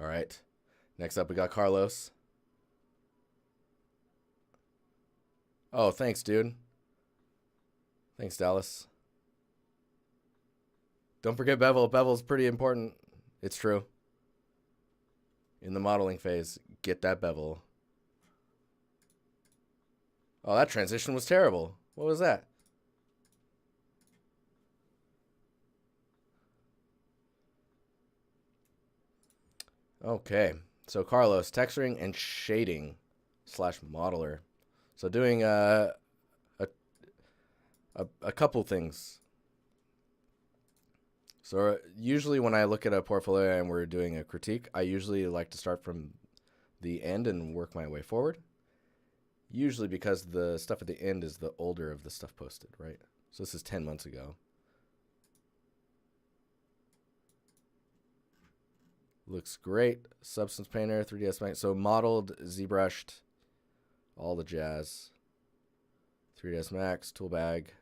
All right. Next up, we got Carlos. Oh, thanks, dude. Thanks, Dallas. Don't forget bevel. Bevel's pretty important. It's true. In the modeling phase, get that bevel. Oh, that transition was terrible. What was that? Okay. So Carlos, texturing and shading slash modeler. So doing a couple things. So usually when I look at a portfolio and we're doing a critique, I usually like to start from the end and work my way forward. Usually because the stuff at the end is the older of the stuff posted, right? So this is 10 months ago. Looks great. Substance Painter, 3ds Max. So modeled, ZBrushed, all the jazz. 3ds Max, tool bag.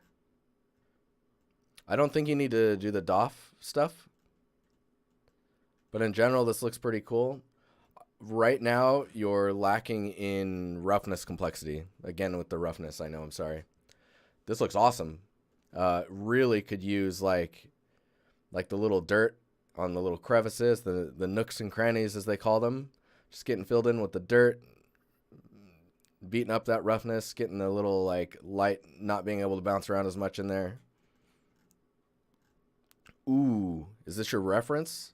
I don't think you need to do the DOF stuff, but in general, this looks pretty cool. Right now, you're lacking in roughness complexity. Again, with the roughness, I know, I'm sorry. This looks awesome. Really could use like the little dirt on the little crevices, the nooks and crannies as they call them. Just getting filled in with the dirt, beating up that roughness, getting the little like light not being able to bounce around as much in there. Ooh, is this your reference?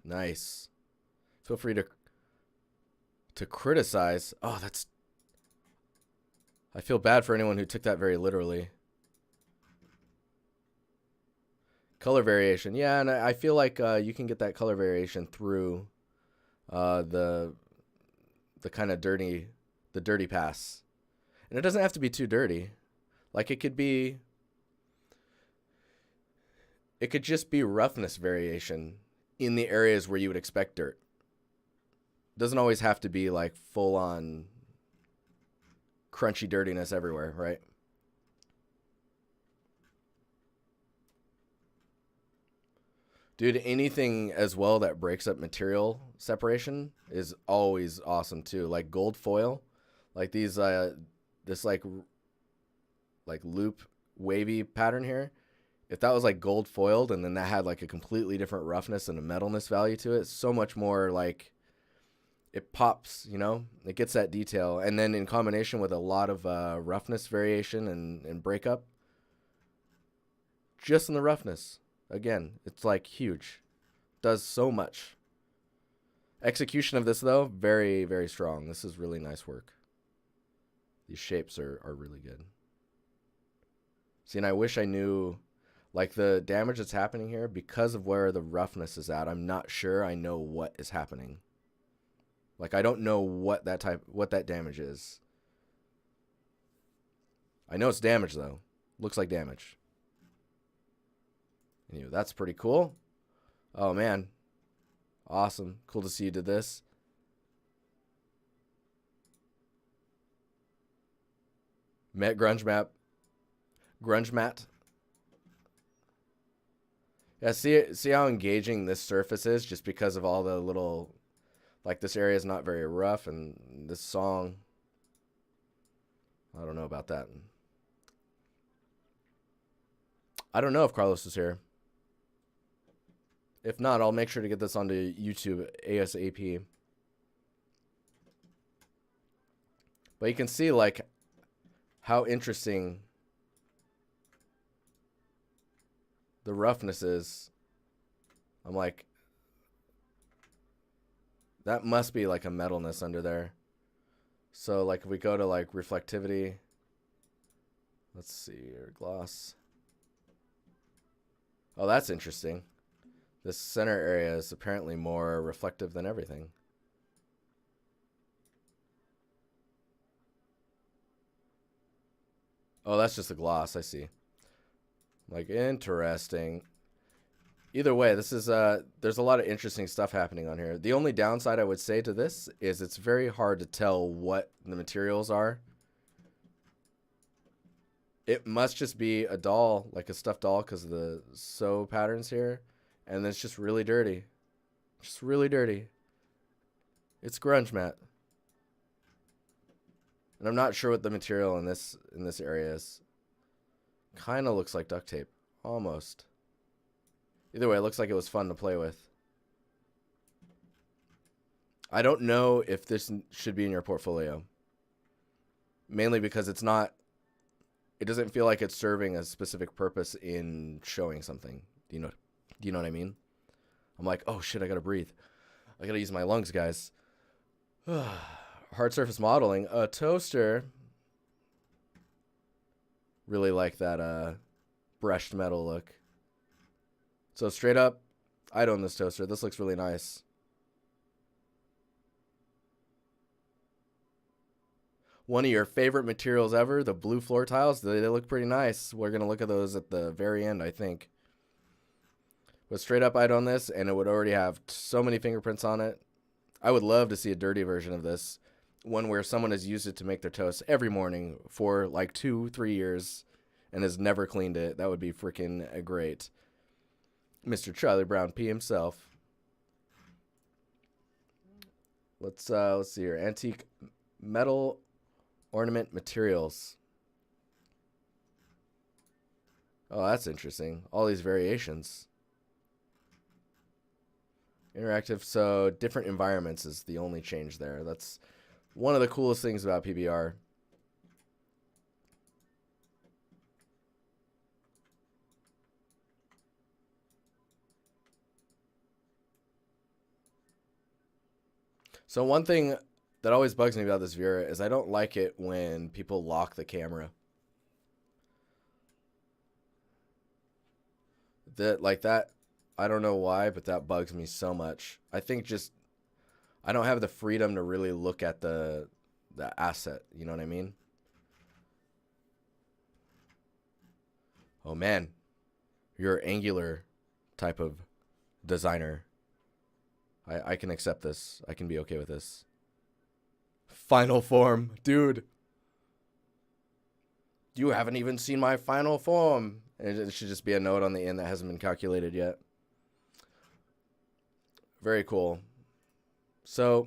Nice. Feel free to criticize. Oh, that's... I feel bad for anyone who took that very literally. Color variation. Yeah, and I feel like you can get that color variation through the kind of dirty pass. And it doesn't have to be too dirty. Like it could just be roughness variation in the areas where you would expect dirt. Doesn't always have to be like full on crunchy dirtiness everywhere, right? Dude, anything as well that breaks up material separation is always awesome too. Like gold foil, like these this like loop wavy pattern here. If that was like gold foiled and then that had like a completely different roughness and a metalness value to it, so much more like it pops, you know? It gets that detail. And then in combination with a lot of roughness variation and breakup, just in the roughness, again, it's like huge. Does so much. Execution of this though, very, very strong. This is really nice work. These shapes are really good. See, and I wish I knew... Like the damage that's happening here, because of where the roughness is at, I'm not sure I know what is happening. Like I don't know what that damage is. I know it's damage though. Looks like damage. Anyway, that's pretty cool. Oh man. Awesome. Cool to see you did this. Met Grunge Map. Grunge Mat. Yeah, see how engaging this surface is just because of all the little, like this area is not very rough, and this song, I don't know about that. I don't know if Carlos is here. If not, I'll make sure to get this onto YouTube ASAP. But you can see like how interesting the roughness is. I'm like, that must be like a metalness under there. So like if we go to like reflectivity, let's see here, gloss. Oh, that's interesting. This center area is apparently more reflective than everything. Oh, that's just a gloss, I see. Like, interesting. Either way, this is there's a lot of interesting stuff happening on here. The only downside I would say to this is it's very hard to tell what the materials are. It must just be a doll, like a stuffed doll, because of the sew patterns here. And it's just really dirty. Just really dirty. It's grunge matte. And I'm not sure what the material in this area is. Kind of looks like duct tape. Almost. Either way, it looks like it was fun to play with. I don't know if this should be in your portfolio. Mainly because it's not... It doesn't feel like it's serving a specific purpose in showing something. Do you know what I mean? I'm like, oh shit, I gotta breathe. I gotta use my lungs, guys. Hard surface modeling. A toaster. Really like that brushed metal look. So straight up, I'd own this toaster. This looks really nice. One of your favorite materials ever, the blue floor tiles. They look pretty nice. We're going to look at those at the very end, I think. But straight up, I'd own this, and it would already have so many fingerprints on it. I would love to see a dirty version of this. One where someone has used it to make their toast every morning for like 2-3 years and has never cleaned it. That would be freaking great. Mr. Charlie Brown P himself. Let's see here. Antique metal ornament materials. Oh, that's interesting. All these variations. Interactive, so different environments is the only change there. That's one of the coolest things about PBR. So one thing that always bugs me about this Vera is I don't like it when people lock the camera. That, I don't know why, but that bugs me so much. I think just I don't have the freedom to really look at the asset. You know what I mean? Oh man, you're an angular type of designer. I can accept this. I can be okay with this. Final form, dude. You haven't even seen my final form. It should just be a note on the end that hasn't been calculated yet. Very cool. So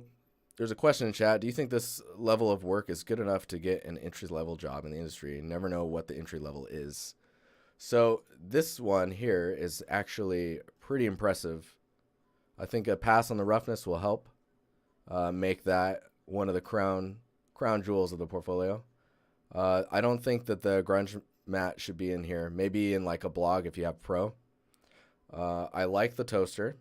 there's a question in chat. Do you think this level of work is good enough to get an entry-level job in the industry? You never know what the entry level is. So this one here is actually pretty impressive. I think a pass on the roughness will help make that one of the crown jewels of the portfolio. I don't think that the grunge matte should be in here. Maybe in like a blog if you have pro. I like the toaster.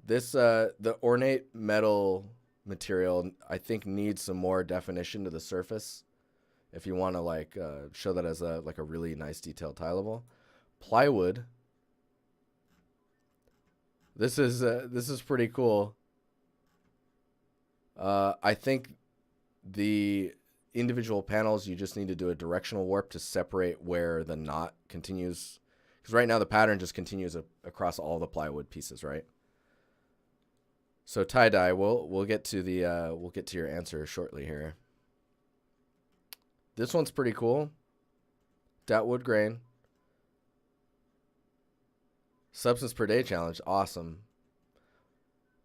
This the ornate metal material I think needs some more definition to the surface if you want to like show that as a really nice detailed tileable. Plywood. This is pretty cool. I think the individual panels, you just need to do a directional warp to separate where the knot continues. Because right now the pattern just continues across all the plywood pieces, right? So tie-dye, we'll get to your answer shortly here. This one's pretty cool. Dat wood grain. Substance per day challenge, awesome.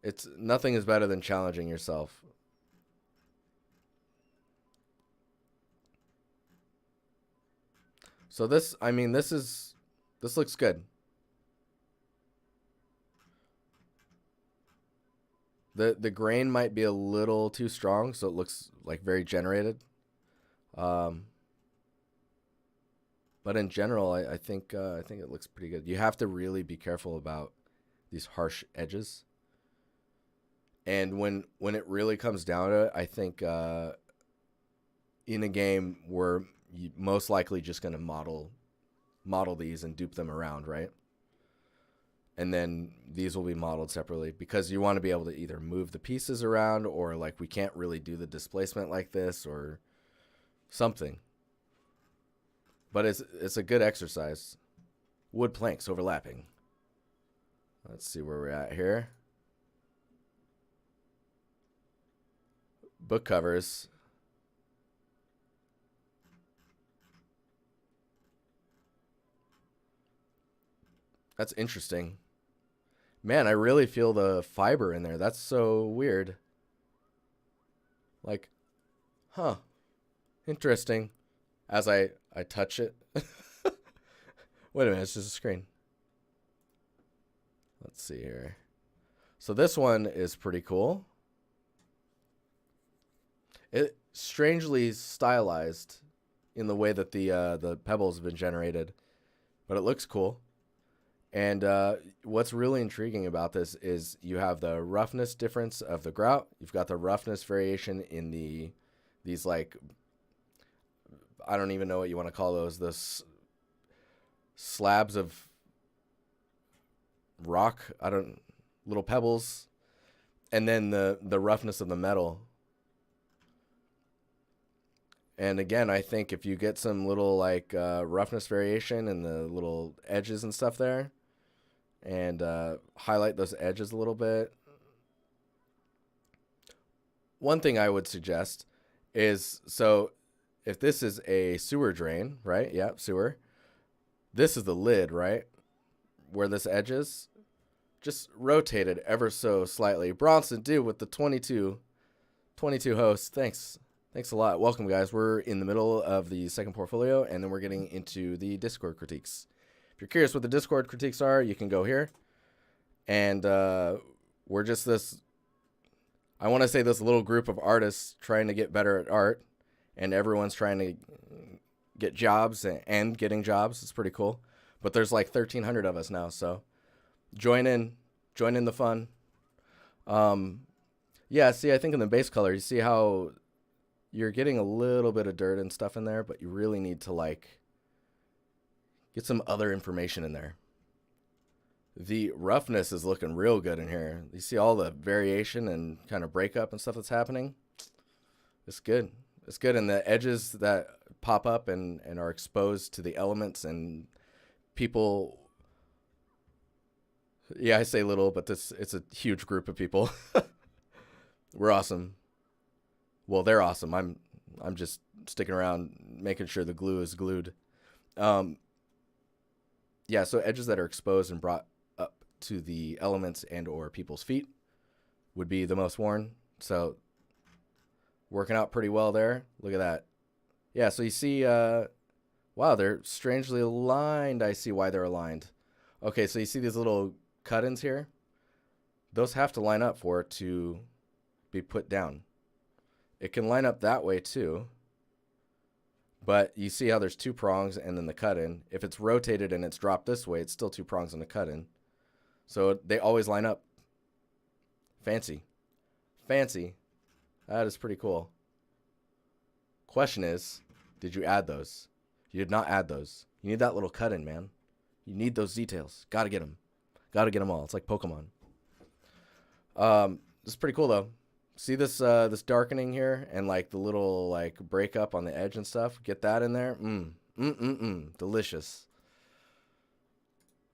It's nothing is better than challenging yourself. So this looks good. The grain might be a little too strong, so it looks like very generated. But in general, I think it looks pretty good. You have to really be careful about these harsh edges. And when it really comes down to it, I think in a game we're most likely just going to model these and dupe them around, right? And then these will be modeled separately because you want to be able to either move the pieces around or like we can't really do the displacement like this or something. But it's a good exercise. Wood planks overlapping. Let's see where we're at here. Book covers. That's interesting. Man, I really feel the fiber in there. That's so weird. Like, huh. Interesting. As I touch it. Wait a minute, it's just a screen. Let's see here. So this one is pretty cool. It strangely stylized in the way that the pebbles have been generated, but it looks cool. And what's really intriguing about this is you have the roughness difference of the grout. You've got the roughness variation in these like, I don't even know what you want to call those. This slabs of rock. Little pebbles, and then the roughness of the metal. And again, I think if you get some little like roughness variation in the little edges and stuff there, and highlight those edges a little bit. One thing I would suggest is, so if this is a sewer drain, right? Yeah, sewer. This is the lid, right? Where this edge is. Just rotate it ever so slightly. Bronson, dude, with the 22 hosts. Thanks a lot. Welcome, guys. We're in the middle of the second portfolio, and then we're getting into the Discord critiques. If you're curious what the Discord critiques are, you can go here. And we're just this, I want to say this little group of artists trying to get better at art, and everyone's trying to get jobs and getting jobs. It's pretty cool. But there's like 1,300 of us now, so join in the fun. Yeah, see, I think in the base color, you see how you're getting a little bit of dirt and stuff in there, but you really need to like get some other information in there. The roughness is looking real good in here. You see all the variation and kind of breakup and stuff that's happening. It's good. It's good. And the edges that pop up and are exposed to the elements and people. Yeah, I say little, but it's a huge group of people. We're awesome. Well, they're awesome. I'm just sticking around making sure the glue is glued. Yeah, so edges that are exposed and brought up to the elements and or people's feet would be the most worn. So working out pretty well there. Look at that. Yeah, so you see, wow, they're strangely aligned. I see why they're aligned. Okay, so you see these little cut-ins here? Those have to line up for it to be put down. It can line up that way too. But you see how there's two prongs and then the cut-in. If it's rotated and it's dropped this way, it's still two prongs and a cut-in. So they always line up. Fancy. Fancy. That is pretty cool. Question is, did you add those? You did not add those. You need that little cut-in, man. You need those details. Gotta get them. Gotta get them all. It's like Pokemon. This is pretty cool, though. See this this darkening here and like the little like breakup on the edge and stuff? Get that in there. Delicious.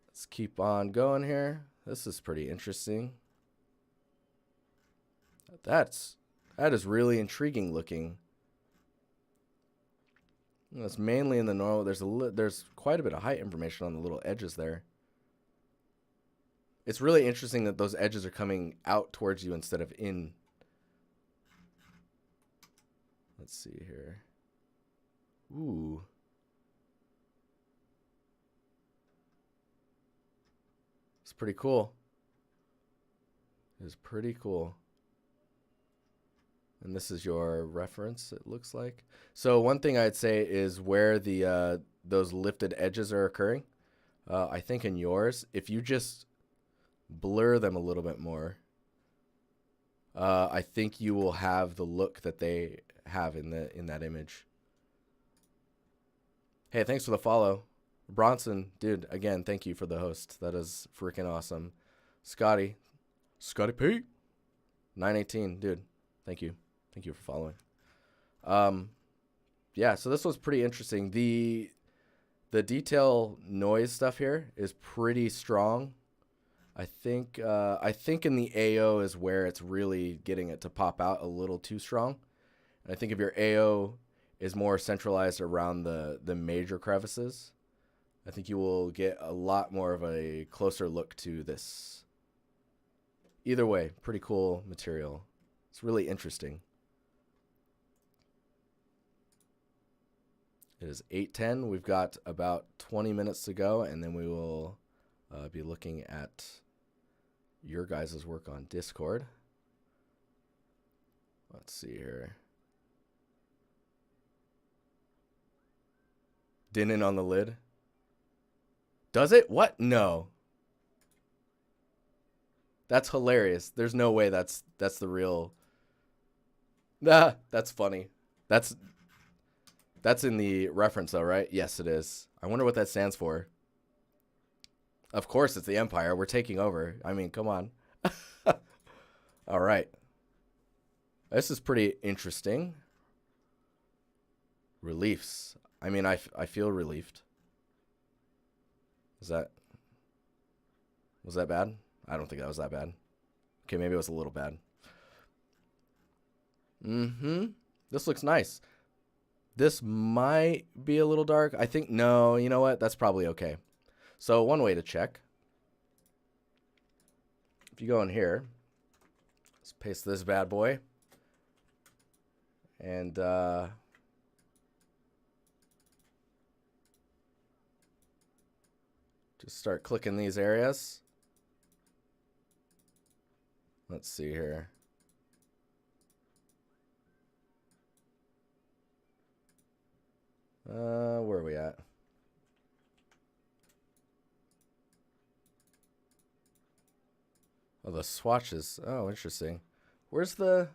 Let's keep on going here. This is pretty interesting. That is really intriguing looking. It's mainly in the normal. There's quite a bit of height information on the little edges there. It's really interesting that those edges are coming out towards you instead of in. Let's see here. Ooh. It's pretty cool. It's pretty cool. And this is your reference, it looks like. So one thing I'd say is where the those lifted edges are occurring. I think in yours, if you just blur them a little bit more, I think you will have the look that they have in that image. Hey, thanks for the follow. Bronson, dude, again, thank you for the host. That is freaking awesome. Scotty P 918, dude, thank you. Thank you for following. Yeah, so this was pretty interesting. The detail noise stuff here is pretty strong. I think in the AO is where it's really getting it to pop out a little too strong. And I think if your AO is more centralized around the major crevices, I think you will get a lot more of a closer look to this. Either way, pretty cool material. It's really interesting. It is 8:10. We've got about 20 minutes to go, and then we will be looking at your guys' work on Discord. Let's see here. Didn't on the lid. Does it? What? No. That's hilarious. There's no way that's the real. Nah, that's funny. That's in the reference though, right? Yes, it is. I wonder what that stands for. Of course it's the Empire. We're taking over. I mean, come on. All right. This is pretty interesting. Reliefs. I mean, I feel relieved. Was that bad? I don't think that was that bad. Okay, maybe it was a little bad. This looks nice. This might be a little dark. I think, no, you know what? That's probably okay. So one way to check. If you go in here, let's paste this bad boy. And just start clicking these areas. Let's see here. Where are we at? Oh, the swatches. Oh, interesting. Where's the...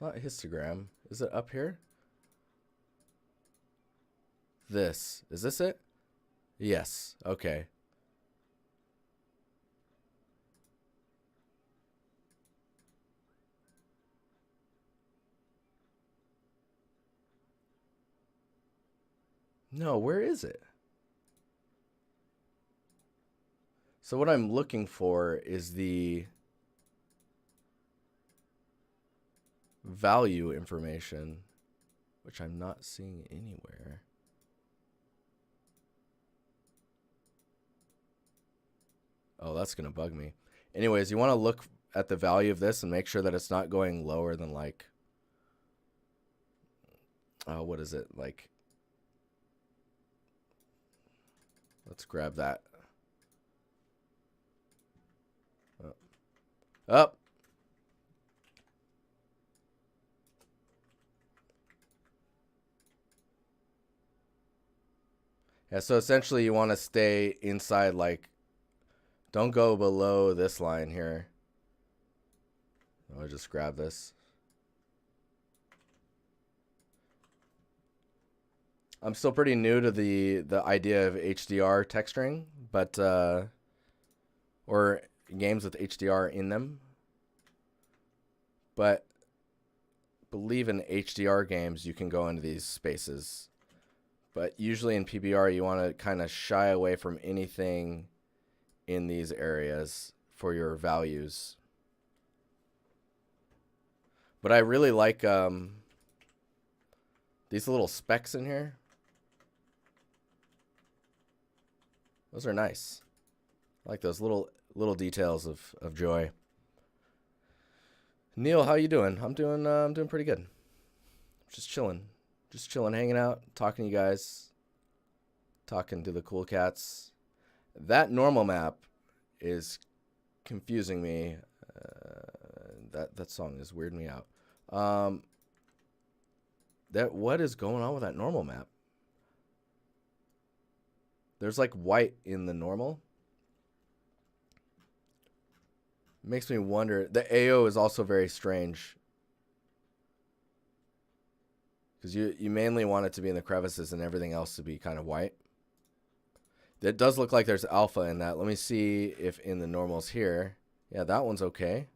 Not histogram. Is it up here? This. Is this it? Yes. Okay. No, where is it? So what I'm looking for is the value information, which I'm not seeing anywhere. Oh, that's going to bug me. Anyways, you want to look at the value of this and make sure that it's not going lower than like, oh, what is it? Like, let's grab that. Up. Yeah, so essentially you want to stay inside, like, don't go below this line here. I'll just grab this. I'm still pretty new to the idea of HDR texturing, but or games with HDR in them. But believe in HDR games, you can go into these spaces. But usually in PBR, you want to kind of shy away from anything in these areas for your values. But I really like these little specks in here. Those are nice. I like those little details of joy. Neil, how you doing? I'm doing pretty good. Just chilling, hanging out, talking to you guys, talking to the cool cats. That normal map is confusing me. That song is weirding me out. What is going on with that normal map? There's like white in the normal. Makes me wonder. The AO is also very strange. Because you mainly want it to be in the crevices and everything else to be kind of white. It does look like there's alpha in that. Let me see if in the normals here. Yeah, that one's okay.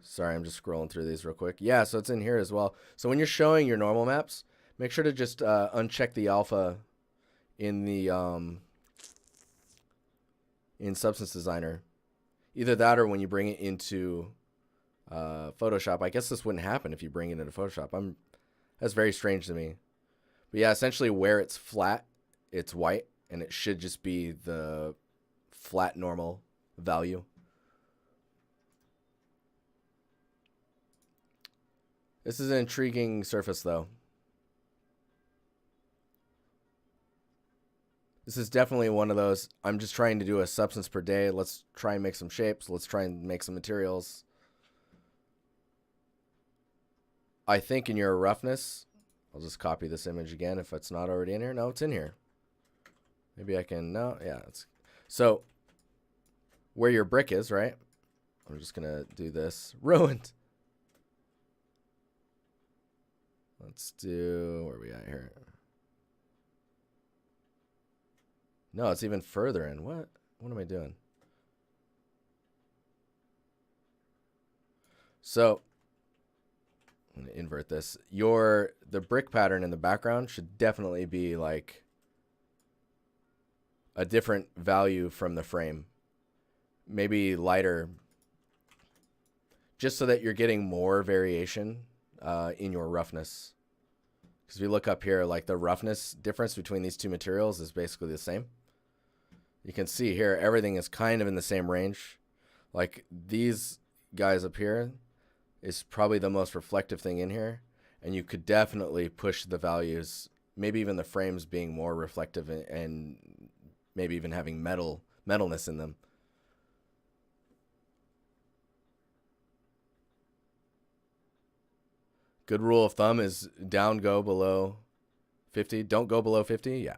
Sorry, I'm just scrolling through these real quick. Yeah, so it's in here as well. So when you're showing your normal maps, make sure to just uncheck the alpha in the in Substance Designer. Either that or when you bring it into Photoshop. I guess this wouldn't happen if you bring it into Photoshop. That's very strange to me. But yeah, essentially where it's flat, it's white, and it should just be the flat normal value. This is an intriguing surface, though. This is definitely one of those, I'm just trying to do a substance per day. Let's try and make some shapes. Let's try and make some materials. I think in your roughness, I'll just copy this image again if it's not already in here. No, it's in here. Maybe I can, no, yeah. So, where your brick is, right? I'm just going to do this. Ruined. Let's do, where are we at here? No, it's even further in. What am I doing? So, I'm going to invert this. The brick pattern in the background should definitely be like a different value from the frame. Maybe lighter, just so that you're getting more variation in your roughness. Because if you look up here, like the roughness difference between these two materials is basically the same. You can see here, everything is kind of in the same range. Like these guys up here is probably the most reflective thing in here. And you could definitely push the values, maybe even the frames being more reflective and maybe even having metalness in them. Good rule of thumb is down, go below 50. Don't go below 50. Yeah,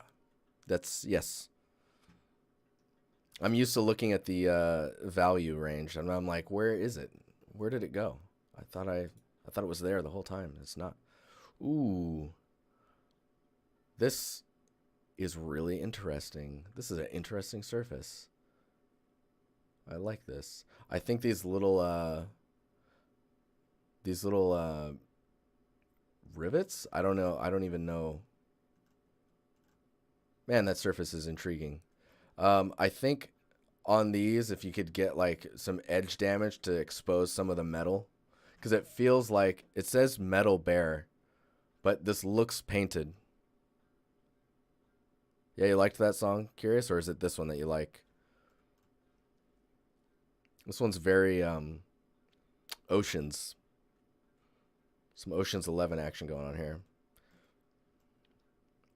that's yes. I'm used to looking at the value range, and I'm like, where is it? Where did it go? I thought it was there the whole time. It's not. Ooh, this is really interesting. This is an interesting surface. I like this. I think these little rivets. I don't know. I don't even know. Man, that surface is intriguing. I think on these, if you could get like some edge damage to expose some of the metal, because it feels like it says metal bare, but this looks painted. Yeah, you liked that song, Curious, or is it this one that you like? This one's very Oceans. Some Ocean's 11 action going on here.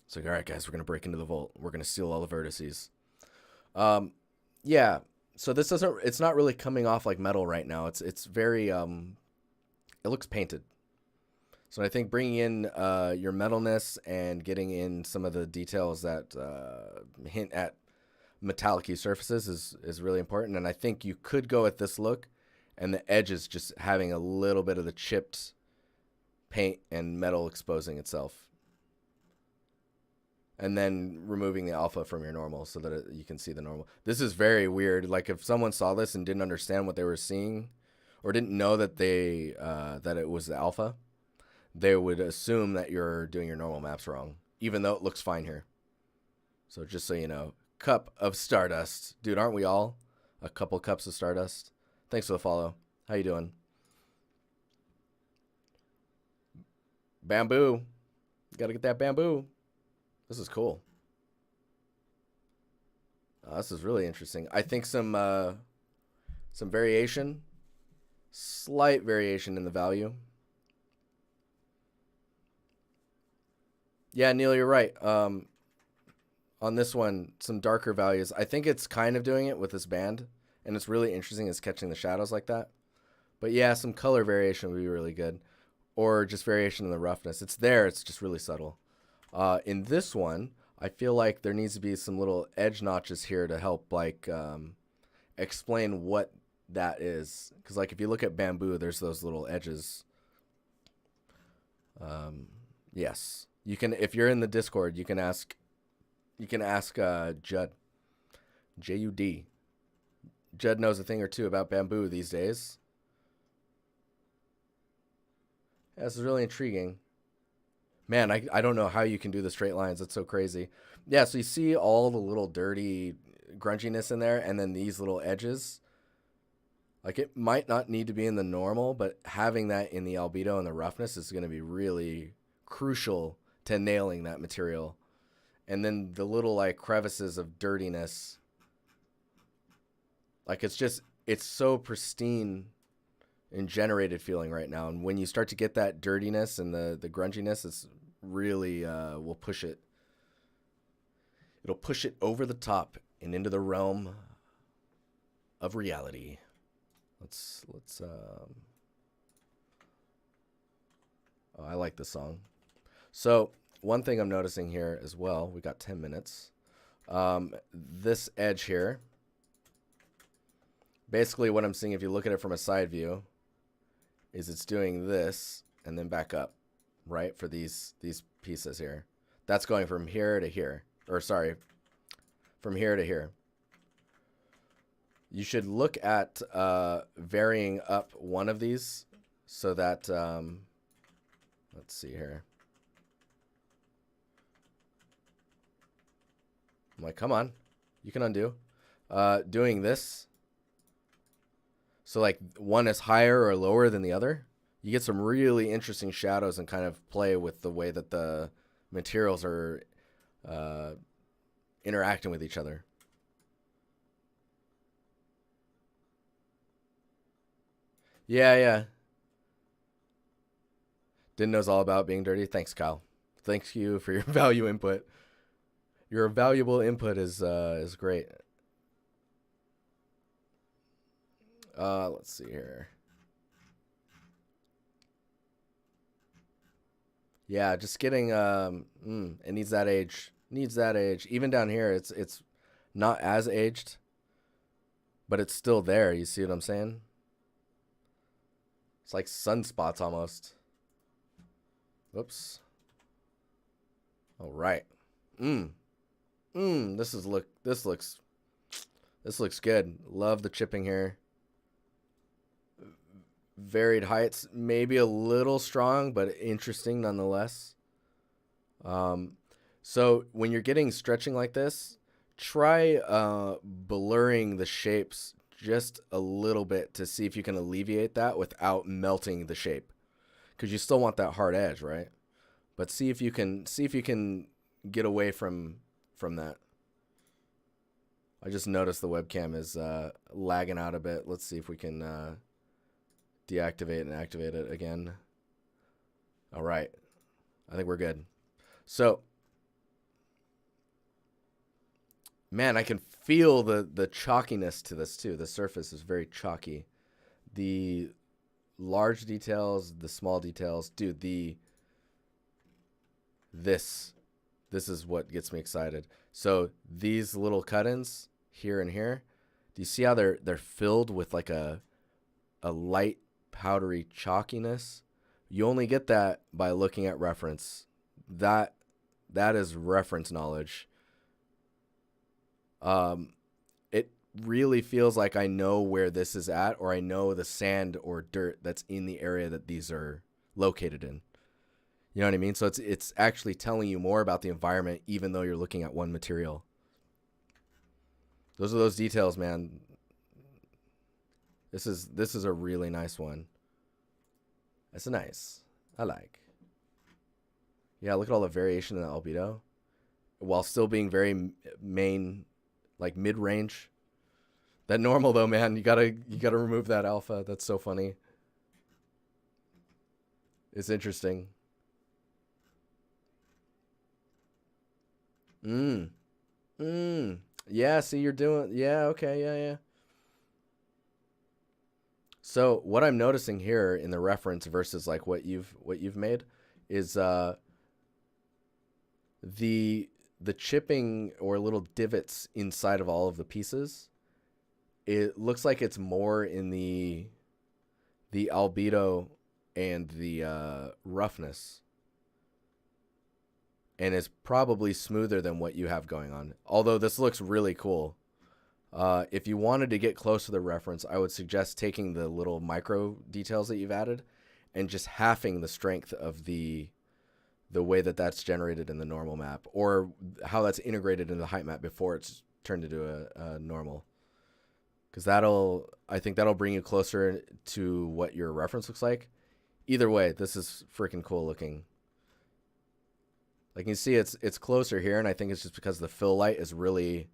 It's like, all right, guys, we're going to break into the vault. We're going to steal all the vertices. Yeah, so this doesn't, it's not really coming off like metal right now. It's very, it looks painted. So I think bringing in your metalness and getting in some of the details that hint at metallic-y surfaces is really important. And I think you could go at this look and the edges just having a little bit of the chipped paint and metal exposing itself. And then removing the alpha from your normal so that you can see the normal. This is very weird. Like if someone saw this and didn't understand what they were seeing or didn't know that that it was the alpha, they would assume that you're doing your normal maps wrong, even though it looks fine here. So just so you know, cup of Stardust. Dude, aren't we all a couple cups of Stardust? Thanks for the follow. How you doing? Bamboo. Gotta get that bamboo. This is cool. This is really interesting. I think some variation, slight variation in the value. Yeah, Neil, you're right. On this one, some darker values. I think it's kind of doing it with this band, and it's really interesting. It's catching the shadows like that. But yeah, some color variation would be really good, or just variation in the roughness. It's there. It's just really subtle. In this one, I feel like there needs to be some little edge notches here to help like explain what that is. Because like if you look at bamboo, there's those little edges. Yes, you can. If you're in the Discord, you can ask. You can ask Judd. J-U-D. Judd knows a thing or two about bamboo these days. Yeah, this is really intriguing. Man, I don't know how you can do the straight lines. That's so crazy. Yeah, so you see all the little dirty grunginess in there, and then these little edges. Like it might not need to be in the normal, but having that in the albedo and the roughness is going to be really crucial to nailing that material. And then the little like crevices of dirtiness, like it's so pristine and generated feeling right now. And when you start to get that dirtiness and the grunginess, it's really will push it. It'll push it over the top and into the realm of reality. Let's oh, I like this song. So one thing I'm noticing here as well, we got 10 minutes. This edge here, basically what I'm seeing, if you look at it from a side view, is it's doing this and then back up, right? For these pieces here. That's going from here to here, or sorry, from here to here. You should look at varying up one of these so that, let's see here. I'm like, come on, you can undo. Doing this. So like one is higher or lower than the other. You get some really interesting shadows and kind of play with the way that the materials are interacting with each other. Yeah. Didn't know's all about being dirty. Thanks, Kyle. Thanks you for your value input. Your valuable input is great. Let's see here. Yeah, just getting it needs that age. Needs that age. Even down here, it's not as aged, but it's still there. You see what I'm saying? It's like sunspots almost. Whoops. All right. This looks good. Love the chipping here. Varied heights, maybe a little strong, but interesting nonetheless. So when you're getting stretching like this, try blurring the shapes just a little bit to see if you can alleviate that without melting the shape, because you still want that hard edge, right? But see if you can get away from that. I just noticed the webcam is lagging out a bit. Let's see if we can deactivate and activate it again. All right, I think we're good. So, man, I can feel the chalkiness to this too. The surface is very chalky. The large details, the small details, dude. This is what gets me excited. So these little cut-ins here and here, do you see how they're filled with like a light powdery chalkiness? You only get that by looking at reference. That is reference knowledge. It really feels like I know where this is at, or I know the sand or dirt that's in the area that these are located in. You know what I mean? So it's actually telling you more about the environment, even though you're looking at one material. Those are those details, man. This is a really nice one. That's nice. I like. Yeah, look at all the variation in the albedo, while still being very main, like mid-range. That normal though, man, you gotta remove that alpha. That's so funny. It's interesting. Yeah, see, you're doing, yeah, okay, yeah. So what I'm noticing here in the reference versus like what you've made is the chipping or little divots inside of all of the pieces. It looks like it's more in the albedo and the roughness, and is probably smoother than what you have going on. Although this looks really cool. If you wanted to get close to the reference, I would suggest taking the little micro details that you've added and just halving the strength of the way that that's generated in the normal map, or how that's integrated in the height map before it's turned into a normal. Because I think that'll bring you closer to what your reference looks like. Either way, this is freaking cool looking. Like you can see, it's closer here, and I think it's just because the fill light is really,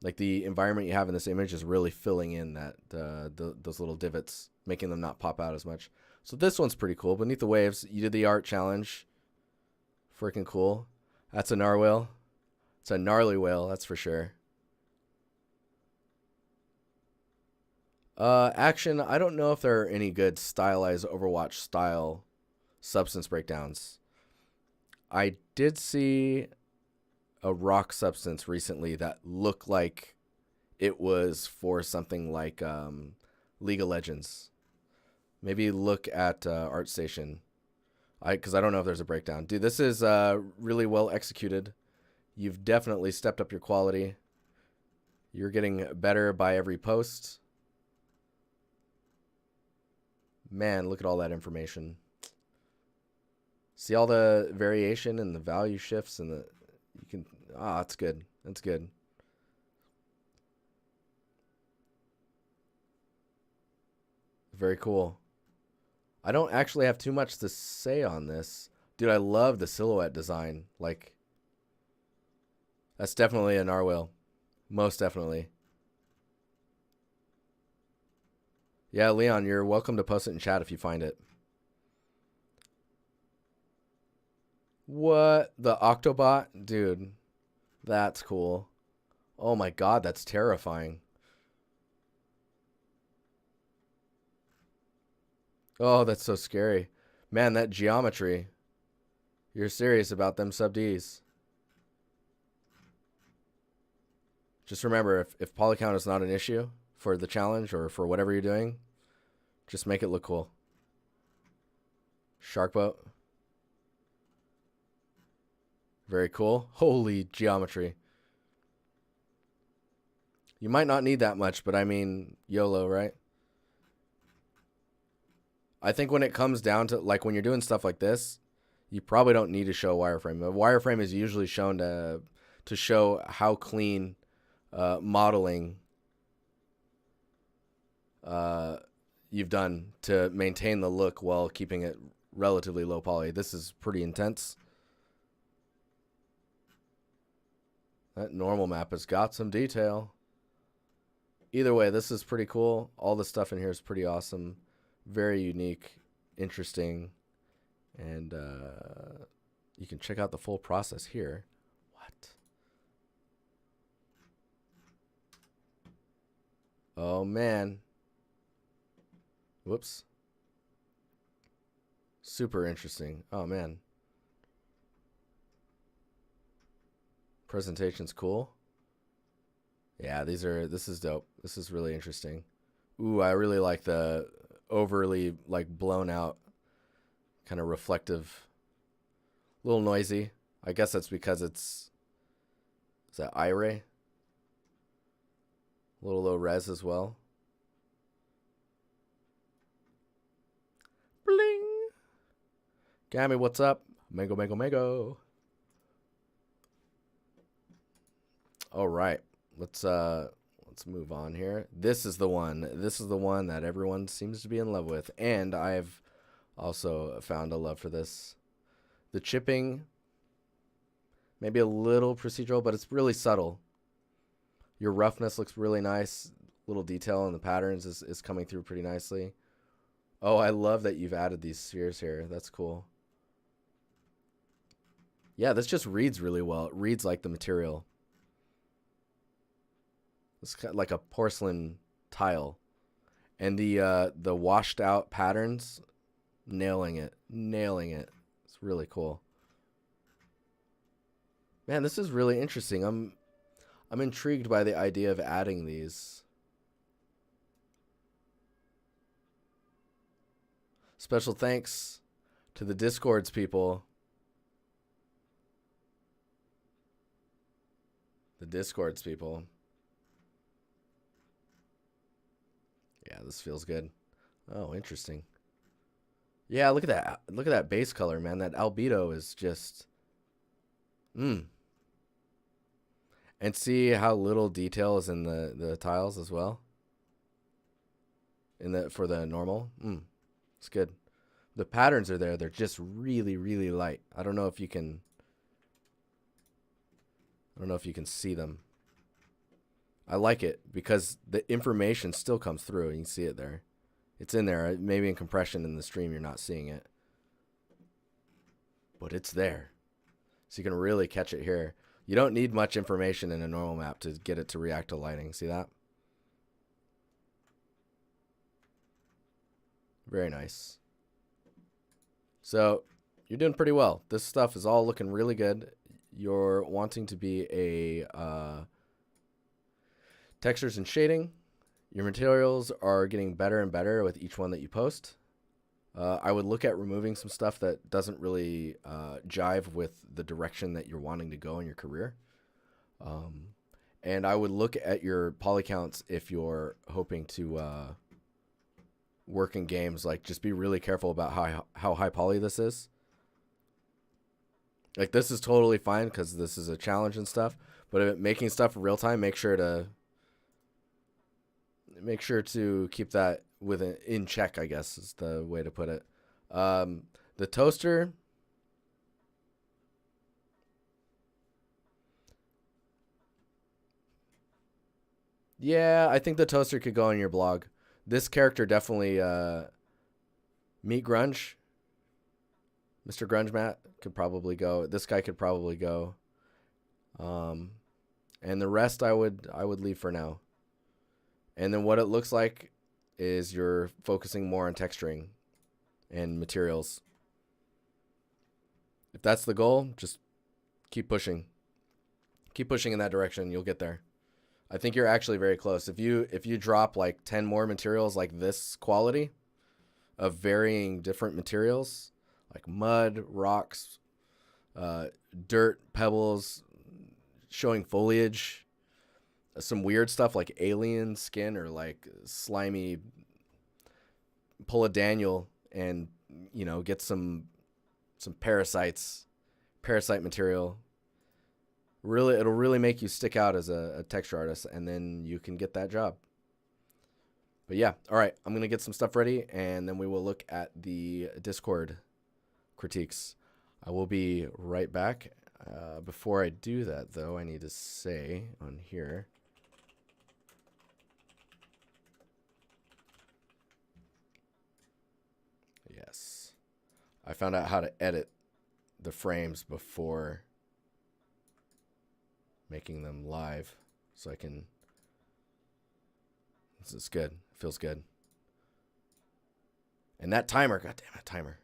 like the environment you have in this image is really filling in that those little divots, making them not pop out as much. So this one's pretty cool. Beneath the Waves, you did the art challenge. Freaking cool. That's a narwhal. It's a gnarly whale, that's for sure. Action, I don't know if there are any good stylized Overwatch style substance breakdowns. I did see a rock substance recently that looked like it was for something like League of Legends. Maybe look at Artstation. Because I don't know if there's a breakdown. Dude, this is really well executed. You've definitely stepped up your quality. You're getting better by every post. Man, look at all that information. See all the variation and the value shifts and the you can that's good. That's good. Very cool. I don't actually have too much to say on this. Dude, I love the silhouette design. Like, that's definitely a narwhal. Most definitely. Yeah, Leon, you're welcome to post it in chat if you find it. What? The Octobot? Dude, that's cool. Oh my god, that's terrifying. Oh, that's so scary. Man, that geometry. You're serious about them sub Ds. Just remember, if poly count is not an issue for the challenge or for whatever you're doing, just make it look cool. Shark boat. Very cool. Holy geometry. You might not need that much, but I mean, YOLO, right? I think when it comes down to, like, when you're doing stuff like this, you probably don't need to show wireframe. A wireframe is usually shown to show how clean modeling you've done to maintain the look while keeping it relatively low poly. This is pretty intense. That normal map has got some detail. Either way, this is pretty cool. All the stuff in here is pretty awesome. Very unique, interesting, and you can check out the full process here. What? Oh, man. Whoops. Super interesting. Oh, man. Presentation's cool. Yeah, this is dope. This is really interesting. Ooh, I really like the overly, like, blown out, kind of reflective, a little noisy. I guess that's because is that iRay? A little low res as well. Bling! Gammy, what's up? Mango, mango, mango. All right, let's move on here. This is the one. This is the one that everyone seems to be in love with, and I've also found a love for this. The chipping, maybe a little procedural, but it's really subtle. Your roughness looks really nice. Little detail in the patterns is coming through pretty nicely. Oh, I love that you've added these spheres here. That's cool. Yeah, this just reads really well. It reads like the material. It's kind of like a porcelain tile. And the washed out patterns, nailing it. Nailing it. It's really cool. Man, this is really interesting. I'm intrigued by the idea of adding these. Special thanks to the Discords people. The Discords people. Yeah, this feels good. Oh, interesting. Yeah, look at that. Look at that base color, man. That albedo is just... And see how little detail is in the tiles as well? for the normal. It's good. The patterns are there. They're just really, really light. I don't know if you can see them. I like it because the information still comes through and you can see it there. It's in there. Maybe in compression in the stream you're not seeing it. But it's there. So you can really catch it here. You don't need much information in a normal map to get it to react to lighting. See that? Very nice. So you're doing pretty well. This stuff is all looking really good. You're wanting to be a textures and shading. Your materials are getting better and better with each one that you post. I would look at removing some stuff that doesn't really jive with the direction that you're wanting to go in your career. And I would look at your poly counts if you're hoping to work in games. Like, just be really careful about how high poly this is. Like, this is totally fine because this is a challenge and stuff. But making stuff in real time, make sure to keep that in check, I guess is the way to put it. The toaster, yeah, I think the toaster could go on your blog. This character definitely, Meet Grunge, Mr. Grunge Matt could probably go. This guy could probably go. And the rest I would leave for now. And then what it looks like is you're focusing more on texturing and materials. If that's the goal, just keep pushing. Keep pushing in that direction. You'll get there. I think you're actually very close. If you drop like 10 more materials like this quality of varying different materials, like mud, rocks, dirt, pebbles, showing foliage, some weird stuff like alien skin or like slimy, pull a Daniel and, get some parasite material. Really, it'll really make you stick out as a texture artist, and then you can get that job. But yeah, all right, I'm going to get some stuff ready, and then we will look at the Discord critiques. I will be right back. Before I do that, though, I need to say on here, yes, I found out how to edit the frames before making them live, so I can, this is good, feels good. And that timer, god damn it, timer.